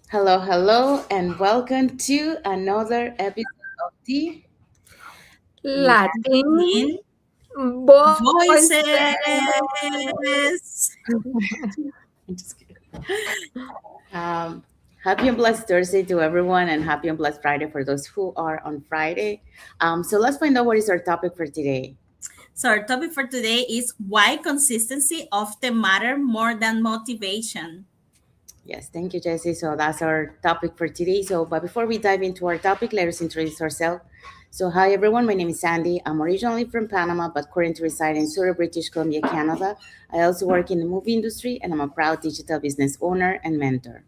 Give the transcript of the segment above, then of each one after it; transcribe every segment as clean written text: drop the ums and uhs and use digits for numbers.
Hello, hello, and welcome to another episode of the Latin Latin voices. Voices. I'm just kidding. Um, Happy and blessed Thursday to everyone, and happy and blessed Friday for those who are on Friday. So let's find out what is our topic for today. So our topic for today is why consistency often matter more than motivation. Yes, thank you, Jesse. So that's our topic for today. But before we dive into our topic, let us introduce ourselves. So, hi everyone. My name is Sandy. I'm originally from Panama, but currently reside in Surrey, British Columbia, Canada. I also work in the movie industry, and I'm a proud digital business owner and mentor.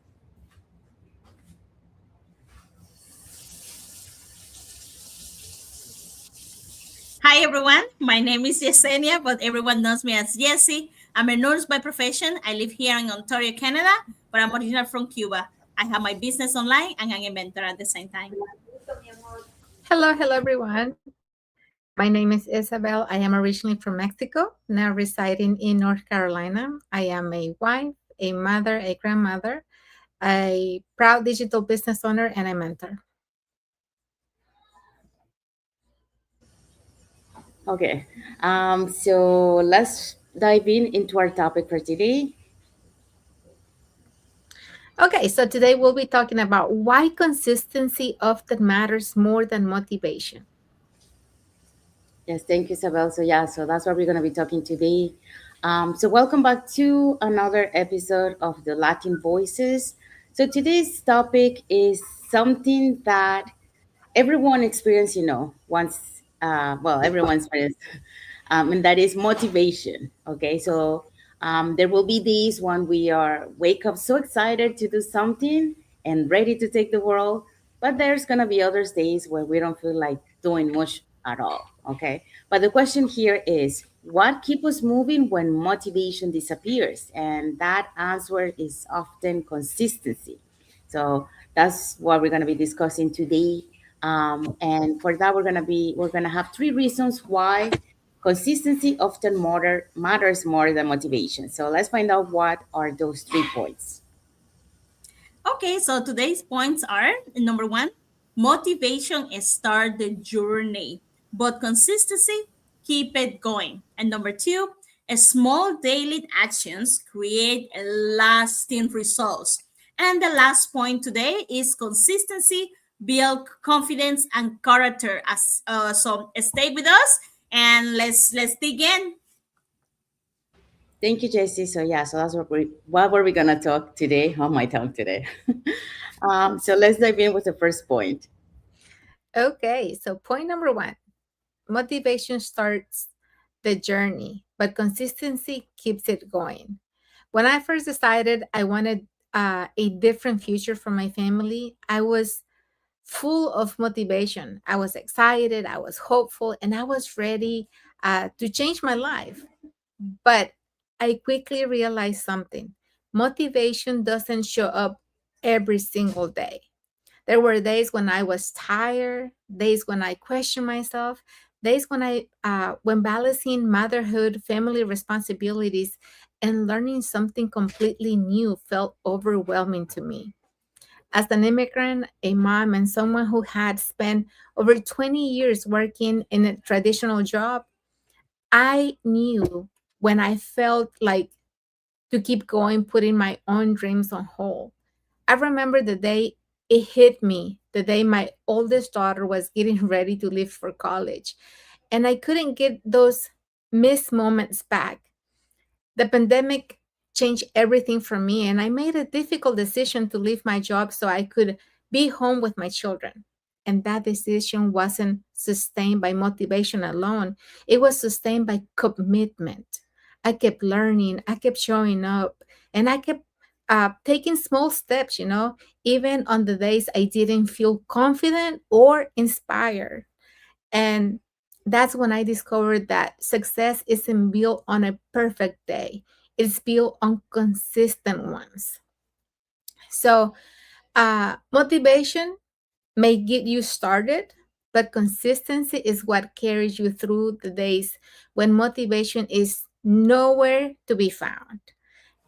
Hi everyone, my name is Yesenia, but everyone knows me as Jessie. I'm a nurse by profession. I live here in Ontario, Canada, but I'm original from Cuba. I have my business online and I'm a mentor at the same time. Hello, everyone. My name is Isabel. I am originally from Mexico, now residing in North Carolina. I am a wife, a mother, a grandmother, a proud digital business owner, and a mentor. Okay, so let's dive into our topic for today. Okay, so today we'll be talking about why consistency often matters more than motivation. Yes, thank you, Isabel. So that's what we're going to be talking today. So welcome back to another episode of the Latin Voices. So today's topic is something that everyone experience, once, everyone experienced, and that is motivation. Okay, so there will be days when we are wake up so excited to do something and ready to take the world, but there's gonna be other days where we don't feel like doing much at all. Okay, but the question here is, what keeps us moving when motivation disappears? And that answer is often consistency. So that's what we're going to be discussing today. And for that, we're gonna have three reasons why consistency often matters more than motivation. So let's find out what are those 3 points. Okay, so today's points are number one, motivation start the journey, but consistency keep it going. And number two, small daily actions create lasting results. And the last point today is consistency build confidence and character. So stay with us and let's dig in. Thank you, Jesse. So that's what were we gonna talk today on my tongue today. So let's dive in with the first point. Okay, so point number one, motivation starts the journey, but consistency keeps it going. When I first decided I wanted a different future for my family, I was full of motivation. I was excited, I was hopeful, and I was ready to change my life. But I quickly realized something: motivation doesn't show up every single day. There were days when I was tired, days when I questioned myself, days when balancing motherhood, family responsibilities, and learning something completely new felt overwhelming to me. As an immigrant, a mom, and someone who had spent over 20 years working in a traditional job, I knew when I felt like to keep going, putting my own dreams on hold. I remember the day it hit me, the day my oldest daughter was getting ready to leave for college, and I couldn't get those missed moments back. The pandemic changed everything for me, and I made a difficult decision to leave my job so I could be home with my children. And that decision wasn't sustained by motivation alone, it was sustained by commitment. I kept learning, I kept showing up, and I kept taking small steps, even on the days I didn't feel confident or inspired. And that's when I discovered that success isn't built on a perfect day, it's built on consistent ones. So, motivation may get you started, but consistency is what carries you through the days when motivation is nowhere to be found.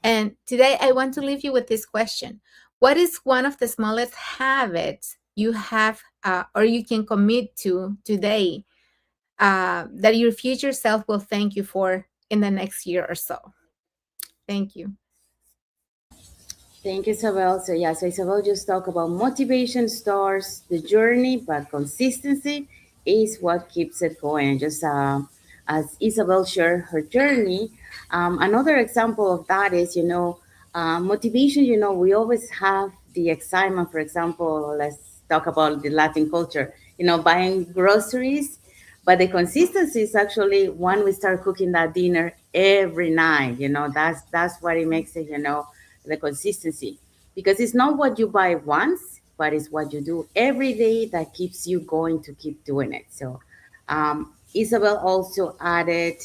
And today I want to leave you with this question: What is one of the smallest habits you have or you can commit to today that your future self will thank you for in the next year or so? Thank you. Thank you, Isabel. So yeah, so Isabel just talked about motivation starts the journey, but consistency is what keeps it going. Just as Isabel shared her journey, another example of that is, motivation. We always have the excitement. For example, let's talk about the Latin culture. Buying groceries, but the consistency is actually when we start cooking that dinner every night. That's what it makes it. The consistency, because it's not what you buy once, but it's what you do every day that keeps you going to keep doing it. So, Isabel also added,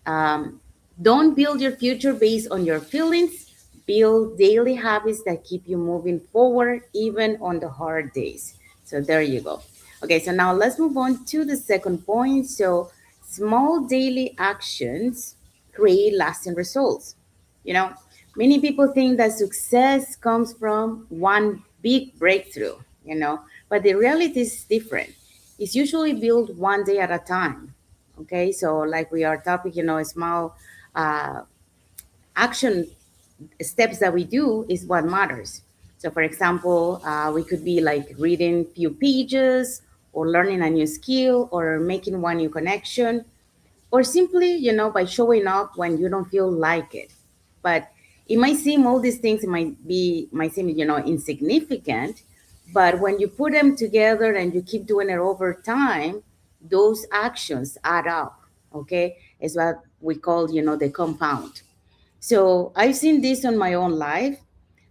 um, don't build your future based on your feelings. Build daily habits that keep you moving forward, even on the hard days. So, there you go. Okay, so now let's move on to the second point. So, small daily actions create lasting results. You know, Many people think that success comes from one big breakthrough, but the reality is different. It's usually built one day at a time. Okay, so like we are topic, small uh, action steps that we do is what matters. So, for example, we could be like reading few pages, or learning a new skill, or making one new connection, or simply, by showing up when you don't feel like it. But it might seem all these things might seem, insignificant, but when you put them together and you keep doing it over time, those actions add up. Okay, it's what we call, the compound. So I've seen this on my own life.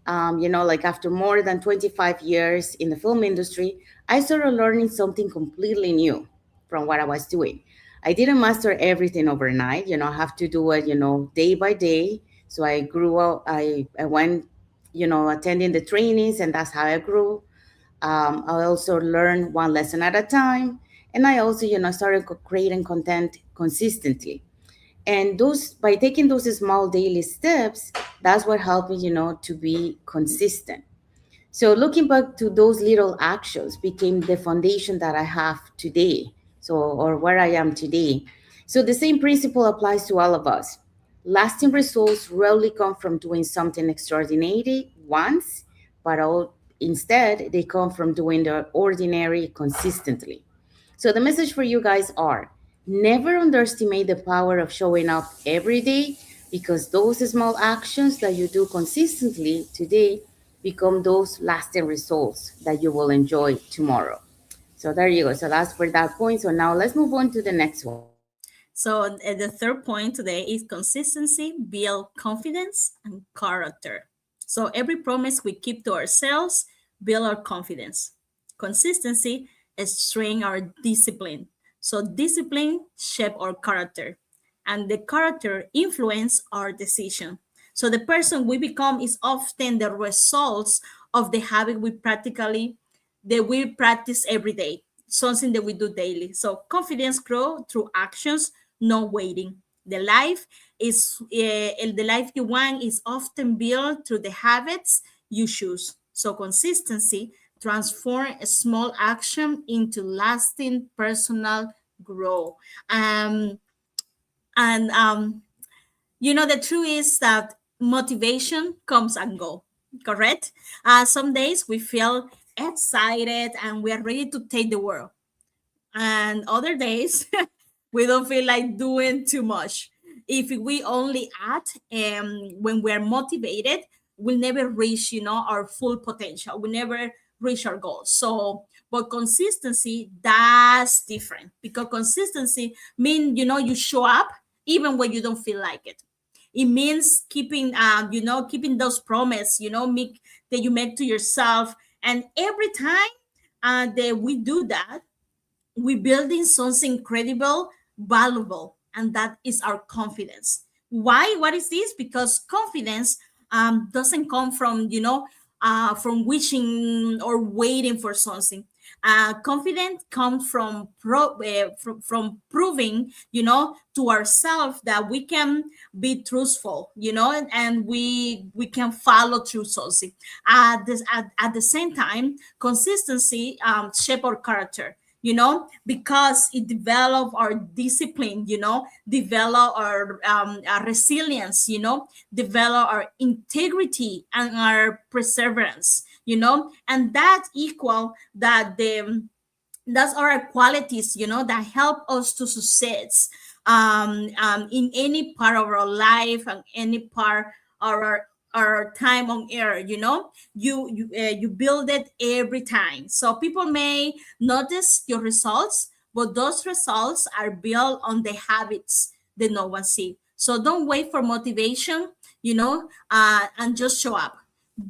Like after more than 25 years in the film industry, I started learning something completely new from what I was doing. I didn't master everything overnight. I have to do it, day by day. So I grew up, I went, attending the trainings, and that's how I grew. I also learned one lesson at a time. And I also, started creating content consistently. And those, by taking those small daily steps, that's what helped me, to be consistent. So looking back to those little actions became the foundation that I have today. So, or where I am today. So the same principle applies to all of us. Lasting results rarely come from doing something extraordinary once, but instead they come from doing the ordinary consistently. So the message for you guys are, never underestimate the power of showing up every day, because those small actions that you do consistently today become those lasting results that you will enjoy tomorrow. So there you go. So that's for that point. So now let's move on to the next one. So the third point today is consistency, build confidence and character. So every promise we keep to ourselves build our confidence. Consistency is strengthen our discipline. So discipline shape our character, and the character influence our decision. So the person we become is often the results of the habit we practice every day, something that we do daily. So confidence grow through actions, no waiting. The life you want is often built through the habits you choose. So consistency transform a small action into lasting personal growth. Um, and the truth is that motivation comes and go, correct? Some days we feel excited and we are ready to take the world, and other days we don't feel like doing too much. If we only act when we're motivated, we'll never reach our full potential. We never reach our goals. So but consistency, that's different, because consistency mean you show up even when you don't feel like it. It means keeping those promises that you make to yourself. And every time that we do that, we're building something incredible, valuable, and that is our confidence. Why? What is this? Because confidence doesn't come from from wishing or waiting for something. Confidence comes from proving, to ourselves that we can be truthful, and we can follow through. So at the same time, consistency shape our character, because it develop our discipline, develop our resilience, develop our integrity and our perseverance, and that equal that the that's our qualities, that help us to succeed in any part of our life and any part of our time on air. You build it every time, so people may notice your results, but those results are built on the habits that no one see. So don't wait for motivation, and just show up,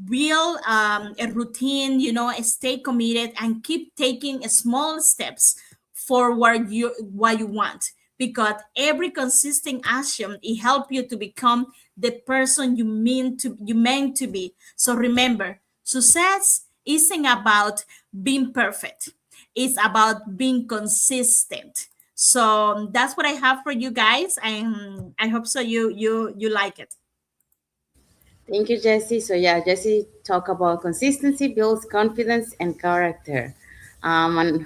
build a routine, stay committed and keep taking small steps forward what you want, because every consistent action it help you to become the person you meant to be. So remember, success isn't about being perfect, it's about being consistent. So that's what I have for you guys, and I hope so you like it. Thank you, Jesse. So yeah, Jesse talk about consistency builds confidence and character. And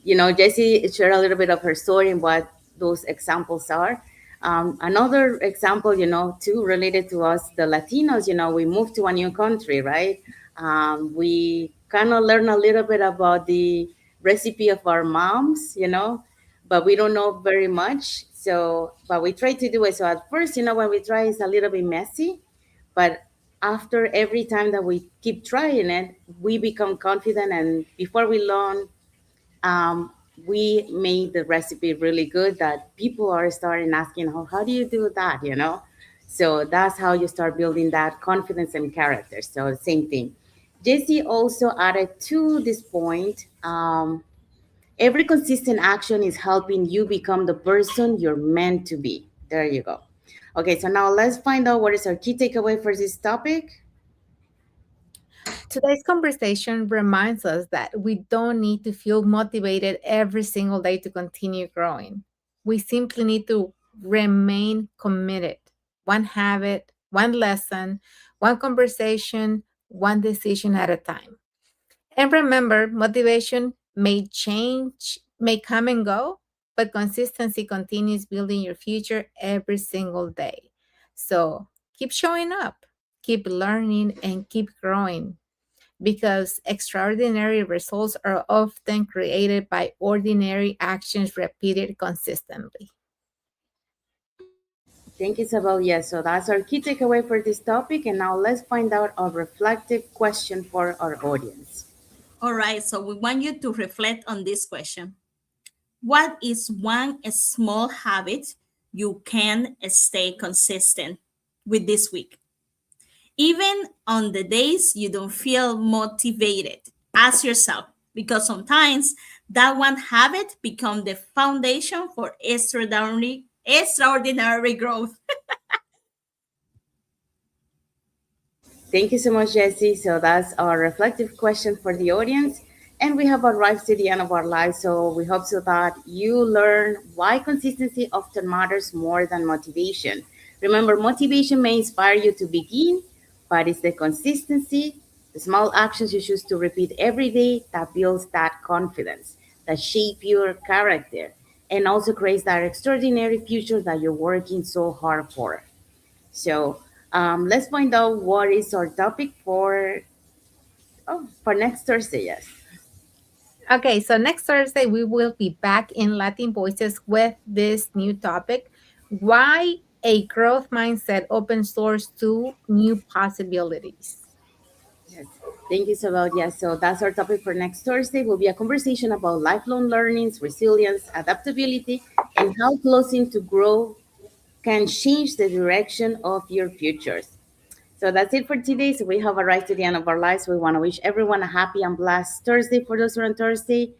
Jesse shared a little bit of her story and what those examples are. Another example, too, related to us, the Latinos, we moved to a new country, right? We kind of learn a little bit about the recipe of our moms, but we don't know very much. So, but we try to do it. So at first, when we try, it's a little bit messy, but after every time that we keep trying it, we become confident. And before we learn, um, we made the recipe really good that people are starting asking, how do you do that? So that's how you start building that confidence and character. So same thing. Jesse also added to this point, every consistent action is helping you become the person you're meant to be. There you go. Okay, so now let's find out what is our key takeaway for this topic. Today's conversation reminds us that we don't need to feel motivated every single day to continue growing. We simply need to remain committed. One habit, one lesson, one conversation, one decision at a time. And remember, motivation may change, may come and go, but consistency continues building your future every single day. So keep showing up, keep learning, and keep growing, because extraordinary results are often created by ordinary actions repeated consistently. Thank you, Isabel. Yes, so that's our key takeaway for this topic. And now let's find out a reflective question for our audience. All right, so we want you to reflect on this question. What is one small habit you can stay consistent with this week? Even on the days you don't feel motivated, ask yourself, because sometimes that one habit becomes the foundation for extraordinary growth. Thank you so much, Jesse. So that's our reflective question for the audience. And we have arrived to the end of our lives. So we hope so that you learn why consistency often matters more than motivation. Remember, motivation may inspire you to begin, but it's the consistency, the small actions you choose to repeat every day that builds that confidence, that shape your character, and also creates that extraordinary future that you're working so hard for. So let's find out what is our topic for next Thursday. Yes. Okay, so next Thursday we will be back in Latin Voices with this new topic: why a growth mindset opens doors to new possibilities. Yes. Thank you, Isabel. Yes. So that's our topic for next Thursday. Will be a conversation about lifelong learnings, resilience, adaptability, and how closing to grow can change the direction of your futures. So that's it for today. So we have arrived to the end of our lives. We want to wish everyone a happy and blessed Thursday for those who are on Thursday,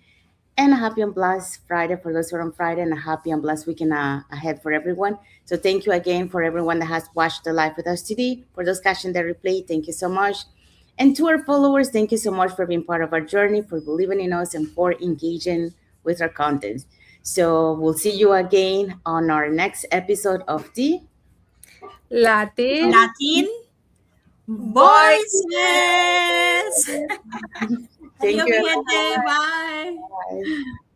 and a happy and blessed Friday for those who are on Friday, and a happy and blessed weekend ahead for everyone. So thank you again for everyone that has watched the live with us today. For those catching the replay, thank you so much. And to our followers, thank you so much for being part of our journey, for believing in us, and for engaging with our content. So we'll see you again on our next episode of the Latin Latin voice. voices. Thank Adiós, you, mi everyone. gente. Bye. Bye.